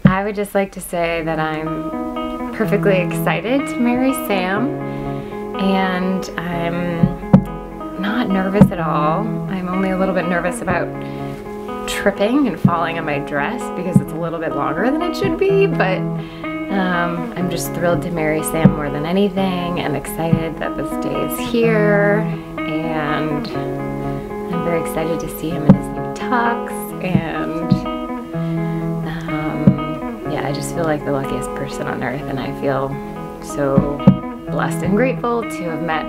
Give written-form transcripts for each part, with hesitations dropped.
I would just like to say that I'm perfectly excited to marry Sam, and I'm not nervous at all. I'm only a little bit nervous about tripping and falling on my dress because it's a little bit longer than it should be, but I'm just thrilled to marry Sam more than anything, and excited that this day is here, and I'm very excited to see him in his new tux, and yeah, I just feel like the luckiest person on earth, and I feel so blessed and grateful to have met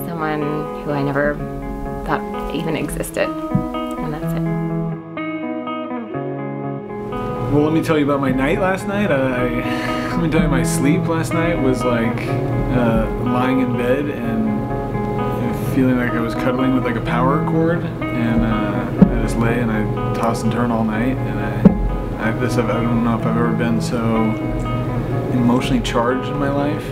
someone who I never thought even existed, and that's it. Well, let me tell you about my night last night. Let me tell you, my sleep last night was like lying in bed and feeling like I was cuddling with like a power cord, and I just lay and I toss and turn all night, and I don't know if I've ever been so emotionally charged in my life.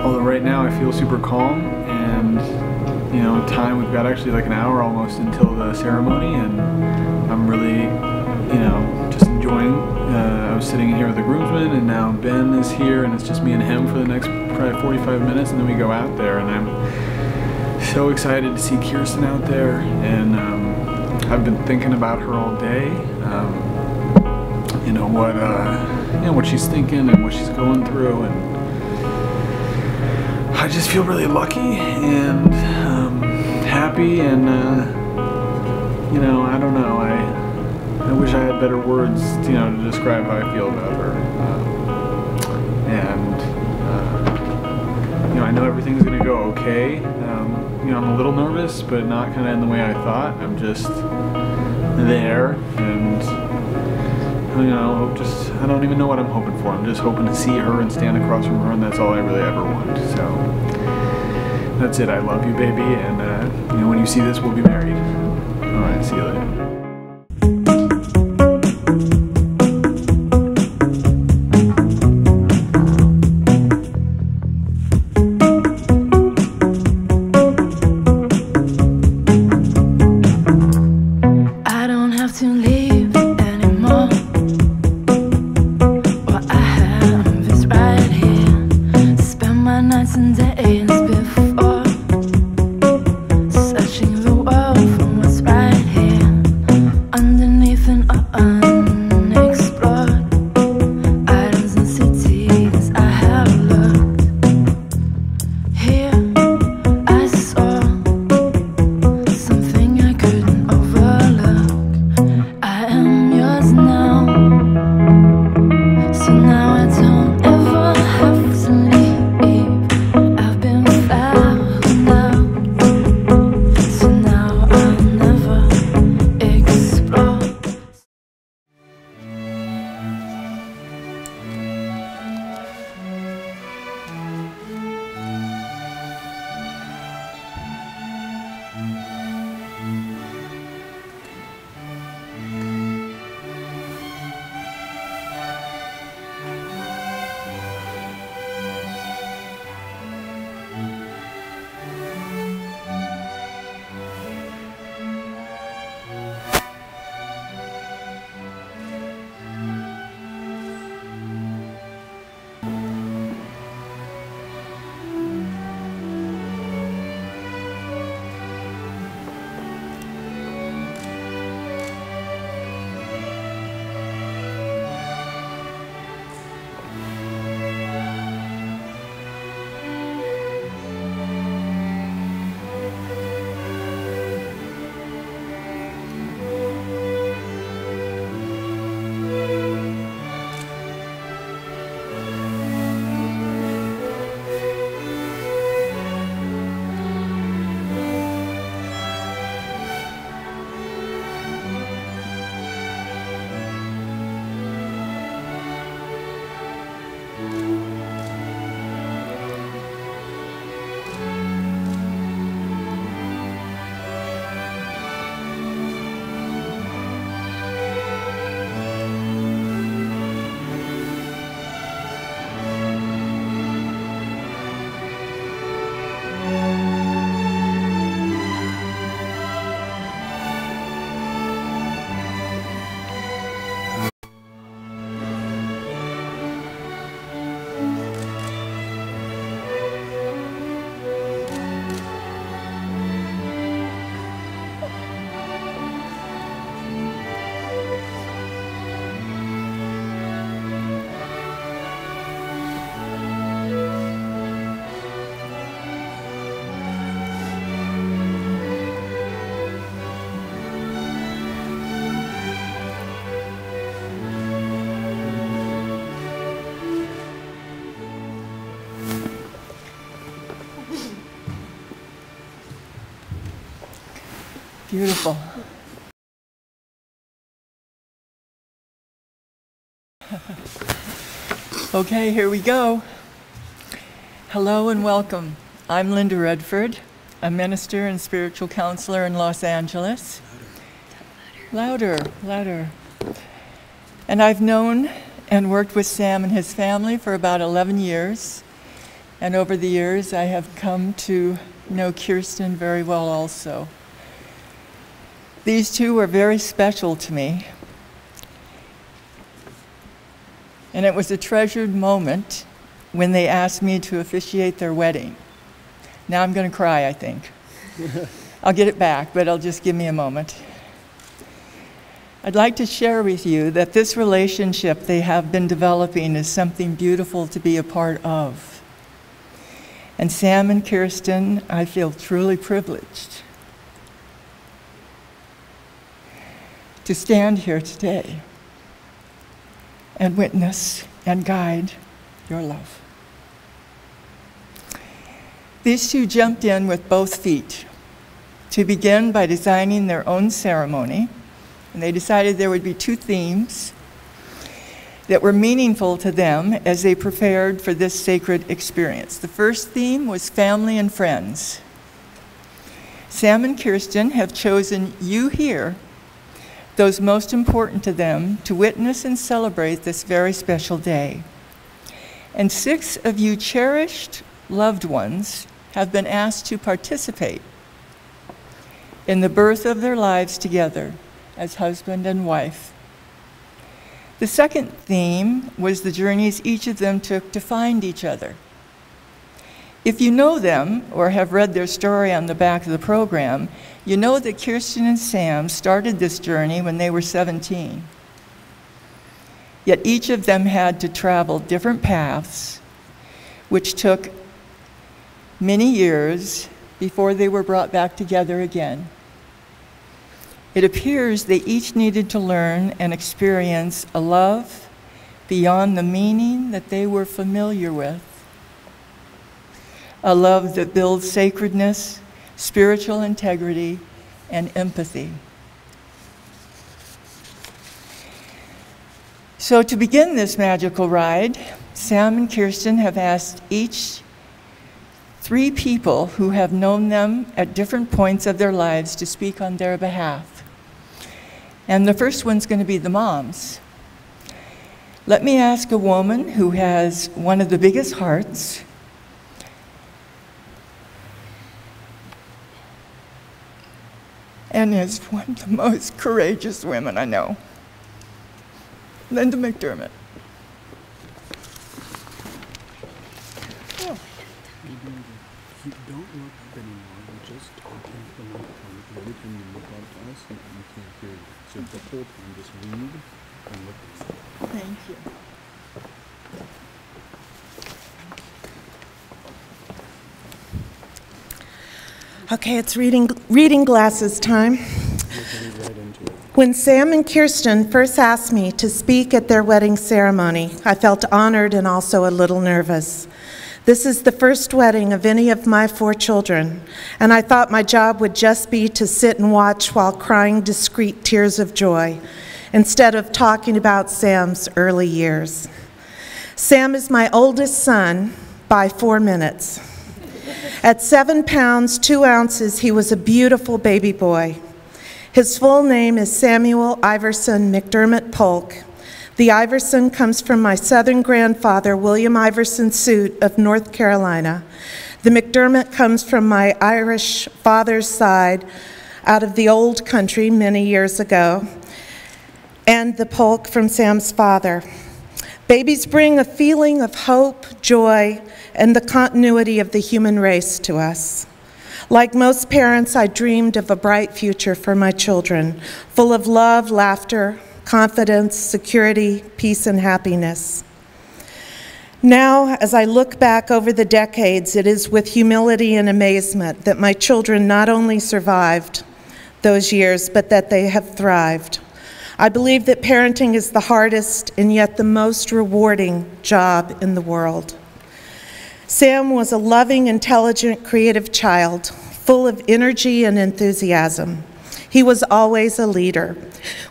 Although right now I feel super calm, and you know, we've got actually like an hour almost until the ceremony, and I'm really, you know, just enjoying. I was sitting here with the groomsmen, and now Ben is here, and it's just me and him for the next probably 45 minutes, and then we go out there, and I'm so excited to see Kirsten out there, and I've been thinking about her all day. You know what she's thinking and what she's going through, and I just feel really lucky and happy, and you know, I don't know, I wish I had better words, you know, to describe how I feel about her. And you know, I know everything's gonna go okay. You know, I'm a little nervous, but not kind of in the way I thought. I'm just there, and you know, I don't even know what I'm hoping for. I'm just hoping to see her and stand across from her, and that's all I really ever want. So that's it. I love you, baby, and you know, when you see this, we'll be married. All right, see you later. Beautiful. Okay, here we go. Hello and welcome. I'm Linda Redford, a minister and spiritual counselor in Los Angeles. Louder, louder. And I've known and worked with Sam and his family for about 11 years. And over the years, I have come to know Kirsten very well also. These two were very special to me. And it was a treasured moment when they asked me to officiate their wedding. Now I'm going to cry, I think. I'll get it back, but it'll just give me a moment. I'd like to share with you that this relationship they have been developing is something beautiful to be a part of. And Sam and Kirsten, I feel truly privileged to stand here today and witness and guide your love. These two jumped in with both feet to begin by designing their own ceremony, and they decided there would be two themes that were meaningful to them as they prepared for this sacred experience. The first theme was family and friends. Sam and Kirsten have chosen you here, those most important to them, to witness and celebrate this very special day. And 6 of you cherished loved ones have been asked to participate in the birth of their lives together as husband and wife. The second theme was the journeys each of them took to find each other. If you know them or have read their story on the back of the program, you know that Kirsten and Sam started this journey when they were 17. Yet each of them had to travel different paths, which took many years before they were brought back together again. It appears they each needed to learn and experience a love beyond the meaning that they were familiar with. A love that builds sacredness, spiritual integrity, and empathy. So to begin this magical ride, Sam and Kirsten have asked each 3 people who have known them at different points of their lives to speak on their behalf. And the first one's going to be the moms. Let me ask a woman who has one of the biggest hearts, and is one of the most courageous women I know, Linda McDermott. Oh. You don't look up anymore, you're just talking to the microphone. Every time you look up to us, you can't hear you. So the whole time, just read and look at us. Thank you. Okay, it's reading glasses time. When Sam and Kirsten first asked me to speak at their wedding ceremony, I felt honored and also a little nervous. This is the first wedding of any of my 4 children, and I thought my job would just be to sit and watch while crying discreet tears of joy, instead of talking about Sam's early years. Sam is my oldest son by 4 minutes. At 7 pounds, 2 ounces, he was a beautiful baby boy. His full name is Samuel Iverson McDermott Polk. The Iverson comes from my Southern grandfather, William Iverson Suit of North Carolina. The McDermott comes from my Irish father's side out of the old country many years ago, and the Polk from Sam's father. Babies bring a feeling of hope, joy, and the continuity of the human race to us. Like most parents, I dreamed of a bright future for my children, full of love, laughter, confidence, security, peace, and happiness. Now, as I look back over the decades, it is with humility and amazement that my children not only survived those years, but that they have thrived. I believe that parenting is the hardest and yet the most rewarding job in the world. Sam was a loving, intelligent, creative child, full of energy and enthusiasm. He was always a leader.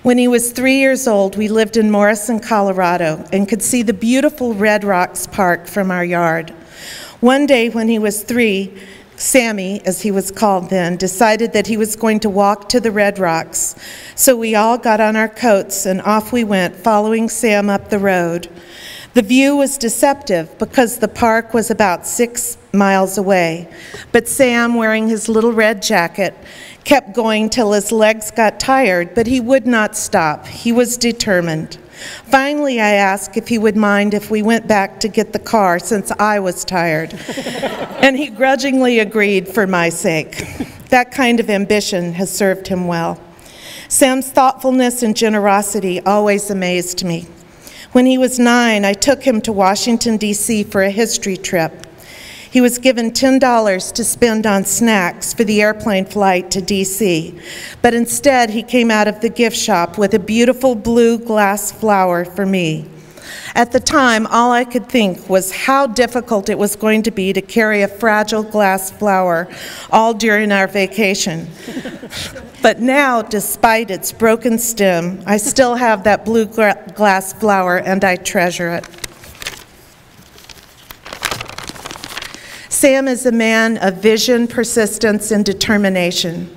When he was 3 years old, we lived in Morrison, Colorado, and could see the beautiful Red Rocks Park from our yard. One day when he was 3, Sammy, as he was called then, decided that he was going to walk to the Red Rocks. So we all got on our coats and off we went, following Sam up the road. The view was deceptive because the park was about 6 miles away. But Sam, wearing his little red jacket, kept going till his legs got tired, but he would not stop. He was determined. Finally, I asked if he would mind if we went back to get the car since I was tired. And he grudgingly agreed for my sake. That kind of ambition has served him well. Sam's thoughtfulness and generosity always amazed me. When he was 9, I took him to Washington, D.C. for a history trip. He was given $10 to spend on snacks for the airplane flight to D.C., but instead he came out of the gift shop with a beautiful blue glass flower for me. At the time, all I could think was how difficult it was going to be to carry a fragile glass flower all during our vacation. But now, despite its broken stem, I still have that blue glass flower and I treasure it. Sam is a man of vision, persistence, and determination.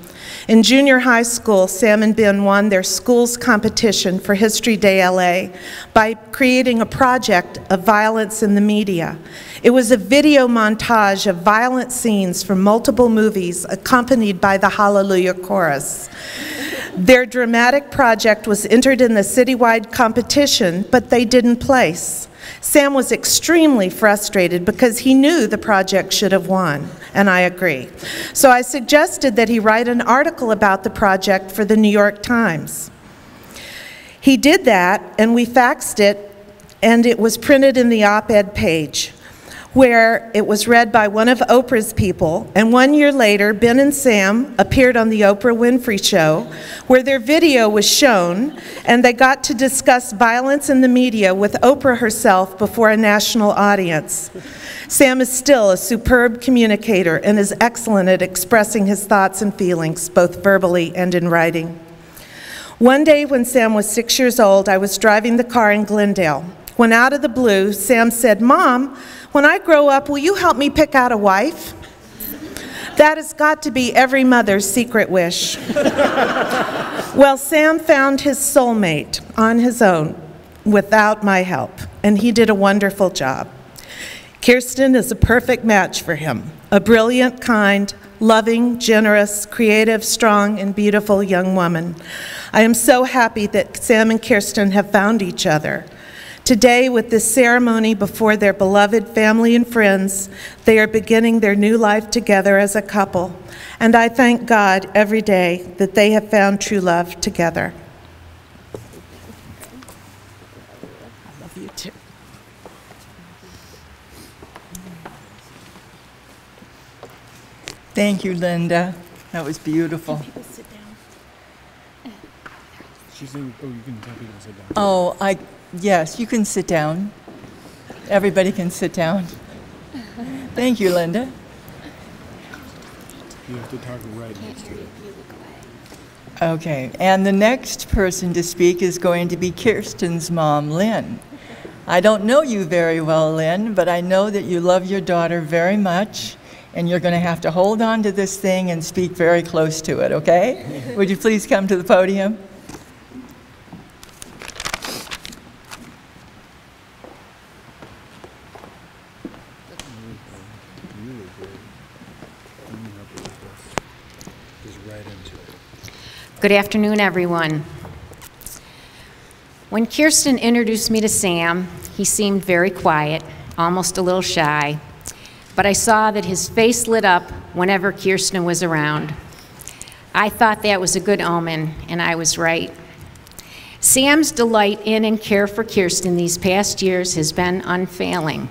In junior high school, Sam and Ben won their school's competition for History Day LA by creating a project of violence in the media. It was a video montage of violent scenes from multiple movies accompanied by the Hallelujah Chorus. Their dramatic project was entered in the citywide competition, but they didn't place. Sam was extremely frustrated because he knew the project should have won, and I agree. So I suggested that he write an article about the project for the New York Times. He did that, and we faxed it, and it was printed in the op-ed page, where it was read by one of Oprah's people, and 1 year later, Ben and Sam appeared on the Oprah Winfrey Show, where their video was shown, and they got to discuss violence in the media with Oprah herself before a national audience. Sam is still a superb communicator and is excellent at expressing his thoughts and feelings, both verbally and in writing. One day when Sam was 6 years old, I was driving the car in Glendale. When out of the blue, Sam said, "Mom, when I grow up, will you help me pick out a wife?" That has got to be every mother's secret wish. Well, Sam found his soulmate on his own without my help, and he did a wonderful job. Kirsten is a perfect match for him, a brilliant, kind, loving, generous, creative, strong, and beautiful young woman. I am so happy that Sam and Kirsten have found each other. Today, with this ceremony before their beloved family and friends, they are beginning their new life together as a couple. And I thank God every day that they have found true love together. I love you too. Thank you, Linda. That was beautiful. She's saying, oh, you can tell people to sit down. Oh, yes, you can sit down. Everybody can sit down. Thank you, Linda. You have to talk right next to it. Okay, and the next person to speak is going to be Kirsten's mom, Lynn. I don't know you very well, Lynn, but I know that you love your daughter very much, and you're going to have to hold on to this thing and speak very close to it, okay? Would you please come to the podium? Good afternoon, everyone. When Kirsten introduced me to Sam, he seemed very quiet, almost a little shy, but I saw that his face lit up whenever Kirsten was around. I thought that was a good omen, and I was right. Sam's delight in and care for Kirsten these past years has been unfailing.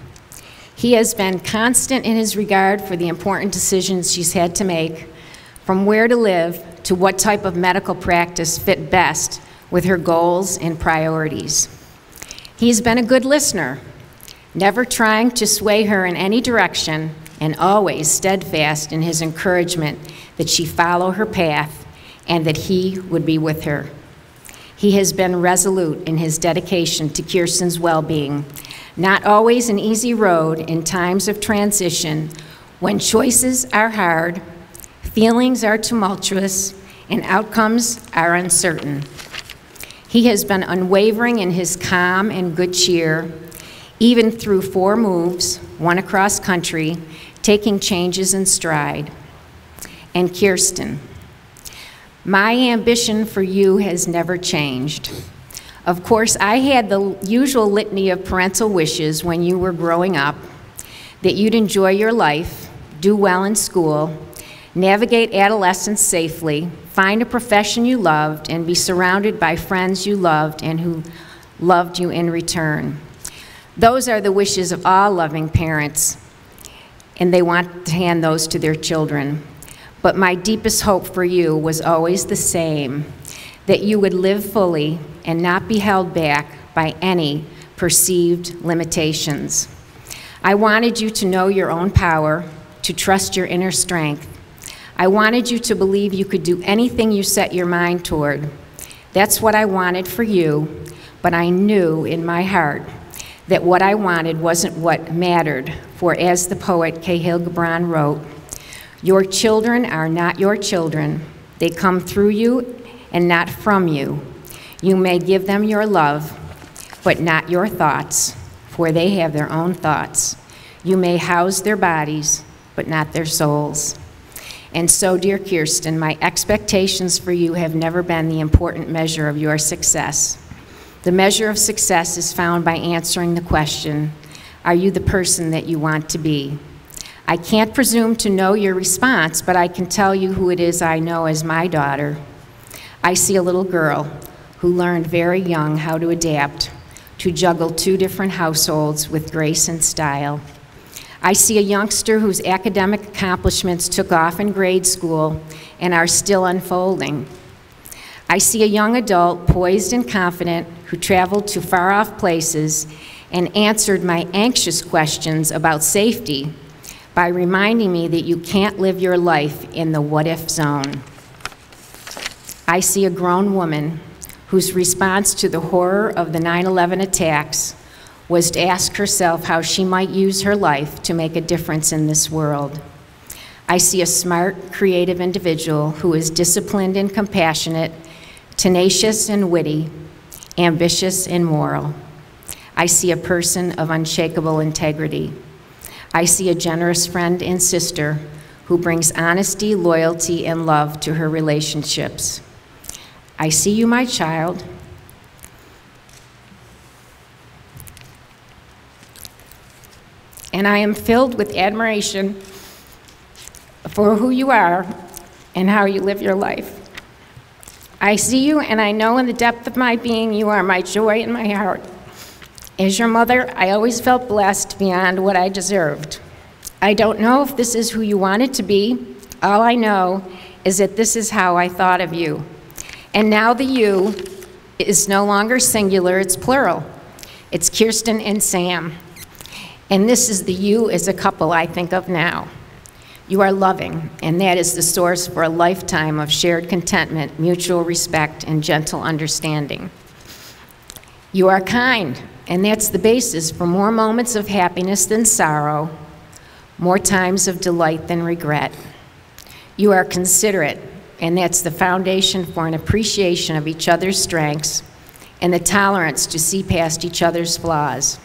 He has been constant in his regard for the important decisions she's had to make, from where to live to what type of medical practice fit best with her goals and priorities. He's been a good listener, never trying to sway her in any direction, and always steadfast in his encouragement that she follow her path, and that he would be with her. He has been resolute in his dedication to Kirsten's well-being. Not always an easy road in times of transition, when choices are hard, feelings are tumultuous, and outcomes are uncertain. He has been unwavering in his calm and good cheer, even through 4 moves, 1 across country, taking changes in stride. And Kirsten, my ambition for you has never changed. Of course, I had the usual litany of parental wishes when you were growing up, that you'd enjoy your life, do well in school, navigate adolescence safely, find a profession you loved, and be surrounded by friends you loved and who loved you in return. Those are the wishes of all loving parents, and they want to hand those to their children. But my deepest hope for you was always the same, that you would live fully and not be held back by any perceived limitations. I wanted you to know your own power, to trust your inner strength. I wanted you to believe you could do anything you set your mind toward. That's what I wanted for you, but I knew in my heart that what I wanted wasn't what mattered, for as the poet Cahill Gibran wrote, your children are not your children. They come through you and not from you. You may give them your love, but not your thoughts, for they have their own thoughts. You may house their bodies, but not their souls. And so, dear Kirsten, my expectations for you have never been the important measure of your success. The measure of success is found by answering the question, are you the person that you want to be? I can't presume to know your response, but I can tell you who it is I know as my daughter. I see a little girl who learned very young how to adapt, to juggle 2 different households with grace and style. I see a youngster whose academic accomplishments took off in grade school and are still unfolding. I see a young adult poised and confident who traveled to far-off places and answered my anxious questions about safety by reminding me that you can't live your life in the what-if zone. I see a grown woman whose response to the horror of the 9/11 attacks was to ask herself how she might use her life to make a difference in this world. I see a smart, creative individual who is disciplined and compassionate, tenacious and witty, ambitious and moral. I see a person of unshakable integrity. I see a generous friend and sister who brings honesty, loyalty, and love to her relationships. I see you, my child. And I am filled with admiration for who you are and how you live your life. I see you, and I know in the depth of my being you are my joy and my heart. As your mother, I always felt blessed beyond what I deserved. I don't know if this is who you wanted to be. All I know is that this is how I thought of you. And now the you is no longer singular, it's plural. It's Kirsten and Sam. And this is the you as a couple I think of now. You are loving, and that is the source for a lifetime of shared contentment, mutual respect, and gentle understanding. You are kind, and that's the basis for more moments of happiness than sorrow, more times of delight than regret. You are considerate, and that's the foundation for an appreciation of each other's strengths and the tolerance to see past each other's flaws.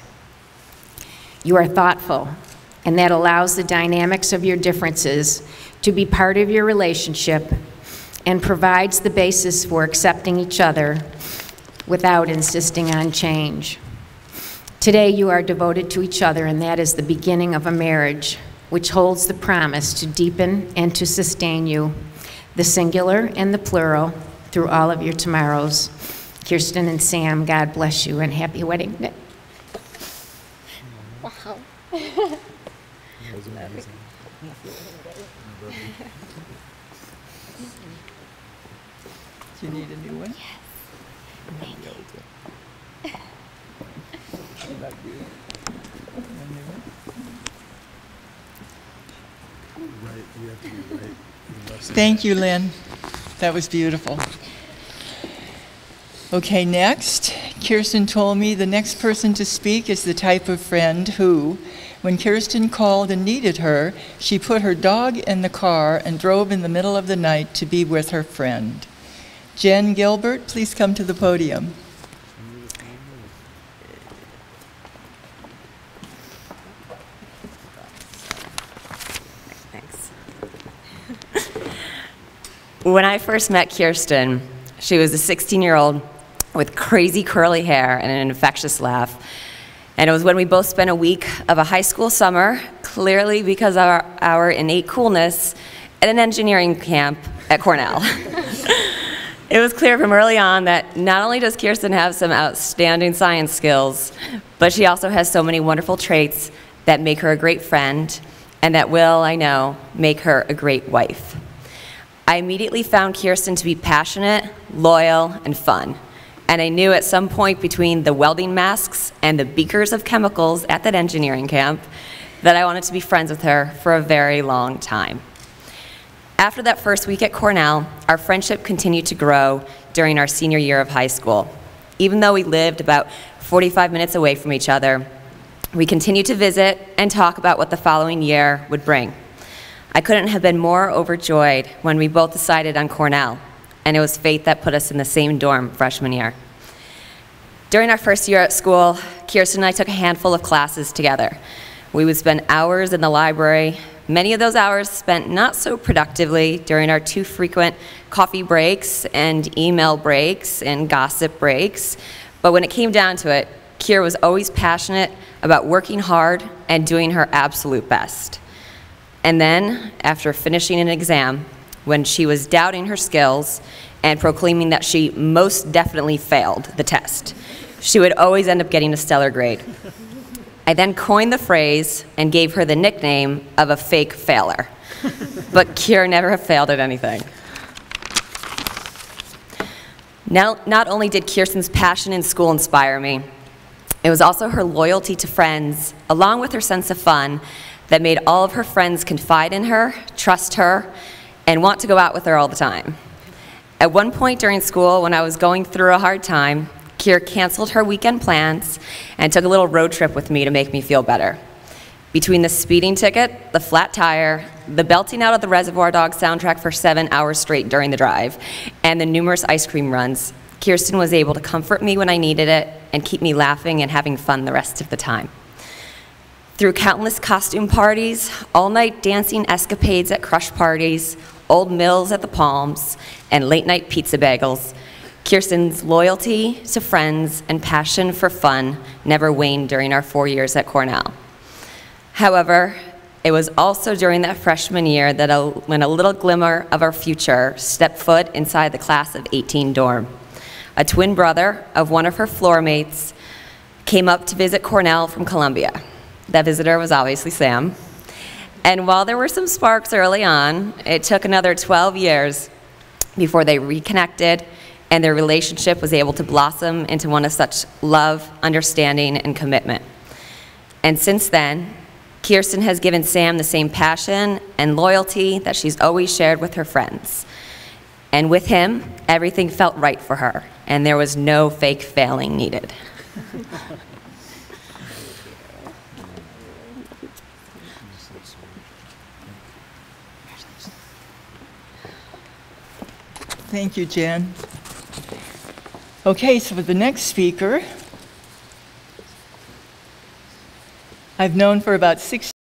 You are thoughtful, and that allows the dynamics of your differences to be part of your relationship and provides the basis for accepting each other without insisting on change. Today you are devoted to each other, and that is the beginning of a marriage which holds the promise to deepen and to sustain you, the singular and the plural, through all of your tomorrows. Kirsten and Sam, God bless you and happy wedding day. Wow. That was amazing. Do you need a new one? Right, you have to be right. Thank you, Lynn. That was beautiful. Okay, next, Kirsten told me the next person to speak is the type of friend who, when Kirsten called and needed her, she put her dog in the car and drove in the middle of the night to be with her friend. Jen Gilbert, please come to the podium. Thanks. When I first met Kirsten, she was a 16-year-old with crazy curly hair and an infectious laugh. And it was when we both spent a week of a high school summer, clearly because of our innate coolness, at an engineering camp at Cornell. It was clear from early on that not only does Kirsten have some outstanding science skills, but she also has so many wonderful traits that make her a great friend, and that will, I know, make her a great wife. I immediately found Kirsten to be passionate, loyal, and fun. And I knew at some point between the welding masks and the beakers of chemicals at that engineering camp that I wanted to be friends with her for a very long time. After that first week at Cornell, our friendship continued to grow during our senior year of high school. Even though we lived about 45 minutes away from each other, we continued to visit and talk about what the following year would bring. I couldn't have been more overjoyed when we both decided on Cornell, and it was fate that put us in the same dorm freshman year. During our first year at school, Kirsten and I took a handful of classes together. We would spend hours in the library, many of those hours spent not so productively during our too frequent coffee breaks and email breaks and gossip breaks. But when it came down to it, Kira was always passionate about working hard and doing her absolute best. And then, after finishing an exam, when she was doubting her skills and proclaiming that she most definitely failed the test, she would always end up getting a stellar grade. I then coined the phrase and gave her the nickname of a fake failer. But Kira never failed at anything. Not only did Kirsten's passion in school inspire me, it was also her loyalty to friends, along with her sense of fun, that made all of her friends confide in her, trust her, and want to go out with her all the time. At one point during school, when I was going through a hard time, Kira canceled her weekend plans and took a little road trip with me to make me feel better. Between the speeding ticket, the flat tire, the belting out of the Reservoir Dogs soundtrack for 7 hours straight during the drive, and the numerous ice cream runs, Kirsten was able to comfort me when I needed it and keep me laughing and having fun the rest of the time. Through countless costume parties, all-night dancing escapades at crush parties, old mills at the Palms, and late-night pizza bagels, Kirsten's loyalty to friends and passion for fun never waned during our 4 years at Cornell. However, it was also during that freshman year that when a little glimmer of our future stepped foot inside the class of 18 dorm. A twin brother of one of her floor mates came up to visit Cornell from Columbia. That visitor was obviously Sam. And while there were some sparks early on, it took another 12 years before they reconnected and their relationship was able to blossom into one of such love, understanding, and commitment. And since then, Kirsten has given Sam the same passion and loyalty that she's always shared with her friends. And with him, everything felt right for her, and there was no fake failing needed. Thank you, Jen. Okay, so for the next speaker, I've known for about 6